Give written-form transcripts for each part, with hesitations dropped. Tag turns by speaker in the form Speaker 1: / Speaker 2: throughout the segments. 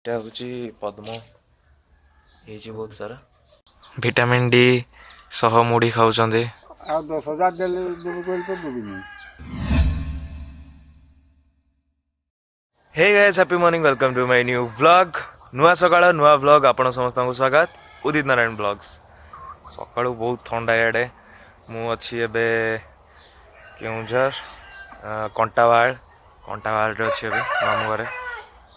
Speaker 1: ଏଇଟା ହେଉଛି ପଦ୍ମ ହେଇଛି ବହୁତ ସାରା ଭିଟାମିନ୍ ଡି ସହ ମୁଢ଼ି ଖାଉଛନ୍ତି।
Speaker 2: ଆଉ 10,000 ଦେଲେ ଦେବୁ କହିଲେ ତ ଦେବିନି।
Speaker 1: Hey guys happy morning welcome to my new vlog नुआ सकाळ नुआ व्लॉग आपण समस्त को स्वागत उदित नारायण ब्लॉग्स सकाळू बहुत ठंडा इे मु अच्छी एबे केउझर कंटावाल अच्छी एबे मामू घरे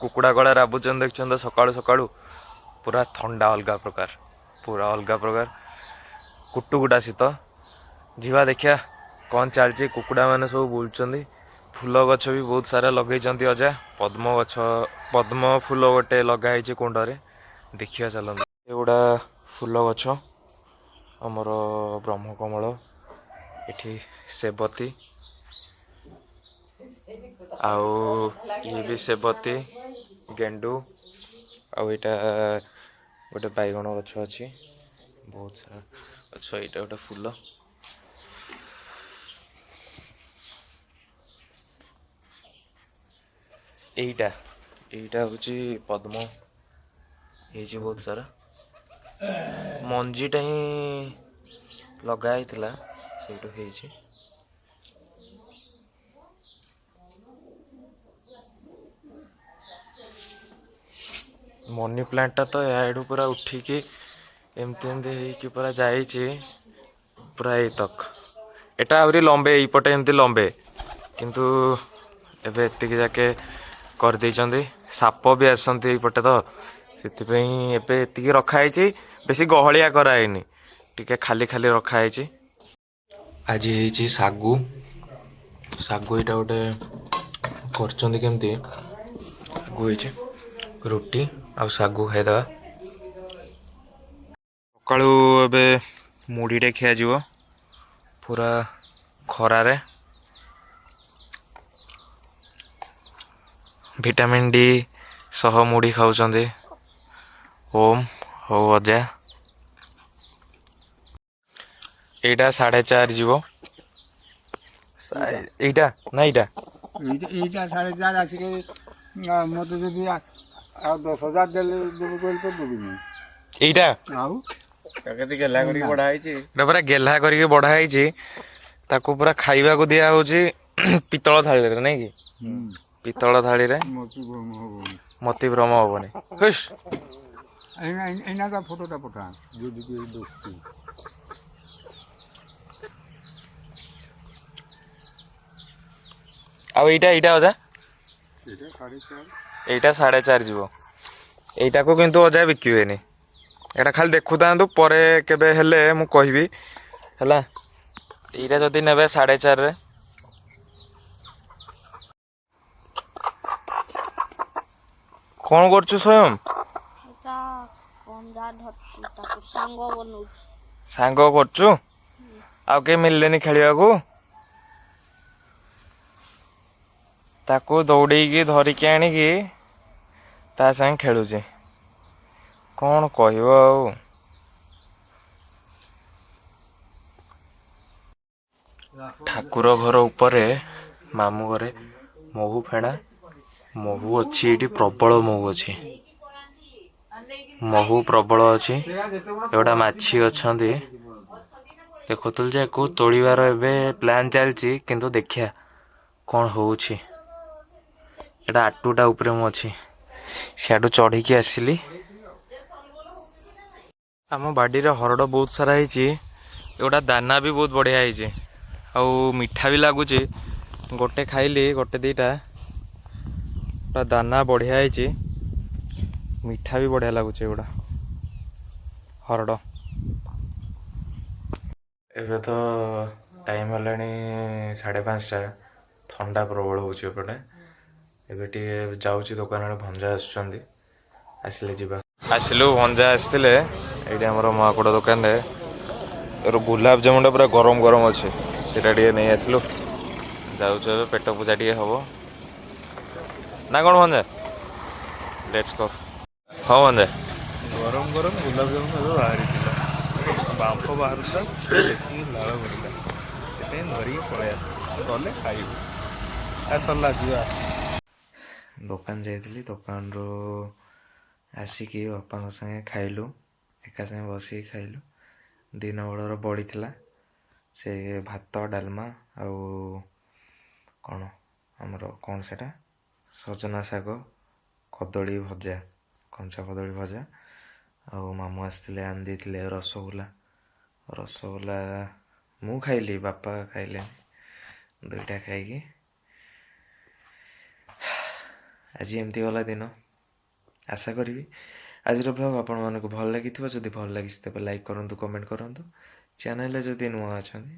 Speaker 1: कुकुड़ा कड़ा राबुचन देखते सकाळू सकाळू पूरा ठंडा अलग प्रकार कुटुकुटा शीत जीवा देखिया कौन चलती कुकुड़ा मैंने सब बुलुचंदी फूल गछ भी बहुत सारा लगे अजा पद्म गछ पद्म फूल गोटे लगाई कुंडरे देखिया चलते एगुड़ा फूल गछ आमर ब्रह्मकमल एठी सेबती आउ ये भी सेबती गेंडू आउ एटा गोटे बैगण गछ अच्छी बहुत सारा अच्छा यहाँ गोटे फूल एटा हूँ पद्म ये बहुत सारा मंजीटा ही लगाई से मनी प्लांटा तो याडू पूरा उठिकी एमती पूरा जाइए पूरा ये तक एटा आहरी लंबे यपटे एमती लंबे किंतु एबे एतिक जाके कर देइचंदी साप भी आसंती यपटे तो सिथिपई एबे एतिक रखाई बेसी गहलिया कराइनी टिके खाली खाली रखाई आज है सागु सागु यहाँ गोटे करचंदी केमती सागु है रुटी आ सागु खाईदवा सकाळू एबे मुढ़ीटे खिया जीवो पूरा खरारे विटामिन डी सह मुढ़ी खाऊचंदी ओम हो अजा एटा 4:30 जीवो एटा ना एटा
Speaker 2: এইটা 4,500 ଆସିକି ମୋତେ ଯଦି ଆଉ 10,000 ଦେଲେ ଦେବୁ କହିଲେ ତ ଦେବିନି।
Speaker 1: एटा
Speaker 2: ଆଉ
Speaker 3: କେତେ ଗେଲା କରିକି ବଢା ହେଇଛି
Speaker 1: ଏଟା ପୁରା ଗେହ୍ଲା କରିକି ବଢା ହେଇଛି ତାକୁ ପୁରା ଖାଇବାକୁ ଦିଆ ହଉଛି ପିତ୍ତଳ ଥାଳିରେ ନାଇଁ କି ପିତ୍ତଳ ଥାଳିରେ
Speaker 2: ମୋତେ ଭ୍ରମ ହବନି।
Speaker 1: ମତି ଭ୍ରମ ହବନି ହୁସ୍
Speaker 2: ଏଇନା ତା ଫଟୋଟା ପଠା ଯଦି କିଏ ଦୋସ୍ତି
Speaker 1: ଆଉ ଏଇଟା ଅଜା
Speaker 2: ଏଇଟା 4,500
Speaker 1: ଏଇଟା 4.5 ଯିବ ଏଇଟାକୁ କିନ୍ତୁ ଅଜା ବିକିବେନି ଏଇଟା ଖାଲି ଦେଖୁଥାନ୍ତୁ ପରେ କେବେ ହେଲେ ମୁଁ କହିବି ହେଲା ଏଇଟା ଯଦି ନେବେ 4.5 ରେ କଣ କରୁଛୁ ସ୍ୱୟଂ ସାଙ୍ଗ କରୁଛୁ ଆଉ କେହି ମିଳିଲେନି ଖେଳିବାକୁ ତାକୁ ଦୌଡେଇକି ଧରିକି ଆଣିକି ତା ସାଙ୍ଗେ ଖେଳୁଛି କଣ କହିବ ଆଉ ଠାକୁର ଘର ଉପରେ ମାମୁଁ ଘରେ ମହୁ ଫେଣା ମହୁ ଅଛି ଏଠି ପ୍ରବଳ ମହୁ ଅଛି ମହୁ ପ୍ରବଳ ଅଛି ଏଗୁଡ଼ା ମାଛି ଅଛନ୍ତି ଦେଖୁଥିଲୁ ଯେ ୟାକୁ ତୋଳିବାର ଏବେ ପ୍ଲାନ୍ ଚାଲିଛି କିନ୍ତୁ ଦେଖିଆ କଣ ହଉଛି ଏଟା ଆଟୁଟା ଉପରେ ମୁଁ ଅଛି ସିଆଡୁ ଚଢ଼ିକି ଆସିଲି ଆମ ବାଡ଼ିରେ ହରଡ଼ ବହୁତ ସାରା ହେଇଛି ଏଗୁଡ଼ା ଦାନା ବି ବହୁତ ବଢ଼ିଆ ହେଇଛି ଆଉ ମିଠା ବି ଲାଗୁଛି ଗୋଟେ ଖାଇଲି ଗୋଟେ ଦୁଇଟା ପୁରା ଦାନା ବଢ଼ିଆ ହେଇଛି ମିଠା ବି ବଢ଼ିଆ ଲାଗୁଛି ଏଗୁଡ଼ା ହରଡ଼ ଏବେ ତ ଟାଇମ୍ ହେଲାଣି 5:30 ଥଣ୍ଡା ପ୍ରବଳ ହେଉଛି ଏପଟେ ଏବେ ଟିକେ ଯାଉଛି ଦୋକାନ ଆଡ଼େ ଭଞ୍ଜା ଆସୁଛନ୍ତି ଆସିଲେ ଯିବା ଆସିଲୁ ଭଞ୍ଜା ଆସିଥିଲେ ଏଇଠି ଆମର ମହାକୁଡ଼ ଦୋକାନରେ ଗୁଲାବ ଜାମୁଟା ପୁରା ଗରମ ଗରମ ଅଛି ସେଇଟା ଟିକେ ନେଇ ଆସିଲୁ ଯାଉଛୁ ଏବେ ପେଟ ପୂଜା ଟିକେ ହବ ନା କ'ଣ ଭଞ୍ଜା ଲେଟ୍ସ ଗୋ ହଁ ଭଞ୍ଜା
Speaker 3: ଗରମ ଗରମ ଗୁଲାବଜାମୁନ ଏବେ ବାହାରିଥିଲା ବାମ୍ଫ ବାହାରୁଥିଲା ଦେଖିକି ଲାଳ ପଡ଼ିଲା ସେଥିପାଇଁ ଧରିକି ପଳେଇ ଆସିଛି ଗଲେ ଖାଇବୁ ସରିଲା ଯିବା
Speaker 1: ଦୋକାନ ଯାଇଥିଲି ଦୋକାନରୁ ଆସିକି ବାପାଙ୍କ ସାଙ୍ଗେ ଖାଇଲୁ, ଏକା ସାଙ୍ଗେ ବସିକି ଖାଇଲୁ। ଦିନ ବେଳର ବଳିଥିଲା ସେ ଭାତ ଡାଲମା ଆଉ କ'ଣ ଆମର କ'ଣ ସେଟା ସଜନା ଶାଗ, କଦଳୀ ଭଜା, କଞ୍ଚା କଦଳୀ ଭଜା, ଆଉ ମାମୁଁ ଆସିଥିଲେ ଆଣି ଦେଇଥିଲେ ରସଗୋଲା। ରସଗୋଲା ମୁଁ ଖାଇଲି, ବାପା ଖାଇଲେନି। ଦୁଇଟା ଖାଇକି ଆଜି ଏମିତି ଗଲା ଦିନ। ଆଶା କରିବି ଆଜିର ବ୍ଲଗ୍ ଆପଣମାନଙ୍କୁ ଭଲ ଲାଗିଥିବ। ଯଦି ଭଲ ଲାଗିଛି ତେବେ ଲାଇକ୍ କରନ୍ତୁ, କମେଣ୍ଟ କରନ୍ତୁ। ଚ୍ୟାନେଲରେ ଯଦି ନୂଆ ଅଛନ୍ତି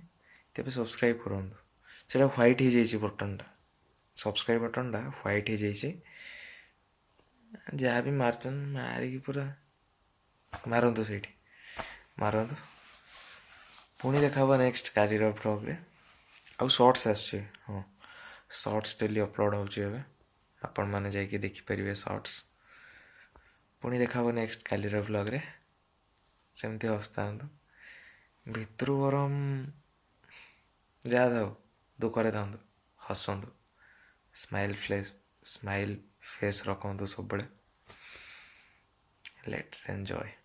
Speaker 1: ତେବେ ସବସ୍କ୍ରାଇବ୍ କରନ୍ତୁ। ସେଇଟା ହ୍ୱାଇଟ୍ ହେଇଯାଇଛି ବଟନ୍ଟା, ସବସ୍କ୍ରାଇବ୍ ବଟନ୍ଟା ହ୍ୱାଇଟ୍ ହେଇଯାଇଛି। ଯାହା ବି ମାରୁଛନ୍ତି ମାରିକି ପୁରା ମାରନ୍ତୁ, ସେଇଠି ମାରନ୍ତୁ। ପୁଣି ଦେଖା ହବ ନେକ୍ସଟ କାଲିର ବ୍ଲଗ୍ରେ। ଆଉ ସର୍ଟସ୍ ଆସିଛି, ହଁ ସର୍ଟସ୍ ଡେଲି ଅପଲୋଡ଼ ହେଉଛି ଏବେ, ଆପଣମାନେ ଯାଇକି ଦେଖିପାରିବେ ସର୍ଟସ୍। ପୁଣି ଦେଖା ହବ ନେକ୍ସଟ କାଲିର ବ୍ଲଗ୍ରେ। ସେମିତି ହସୁଥାନ୍ତୁ, ଭିତରୁ ବରଂ ଯାହା ଥାଉ ଦୁଃଖରେ ଥାନ୍ତୁ, ହସନ୍ତୁ। ସ୍ମାଇଲ୍ ଫେସ୍ ରଖନ୍ତୁ ସବୁବେଳେ। Let's enjoy.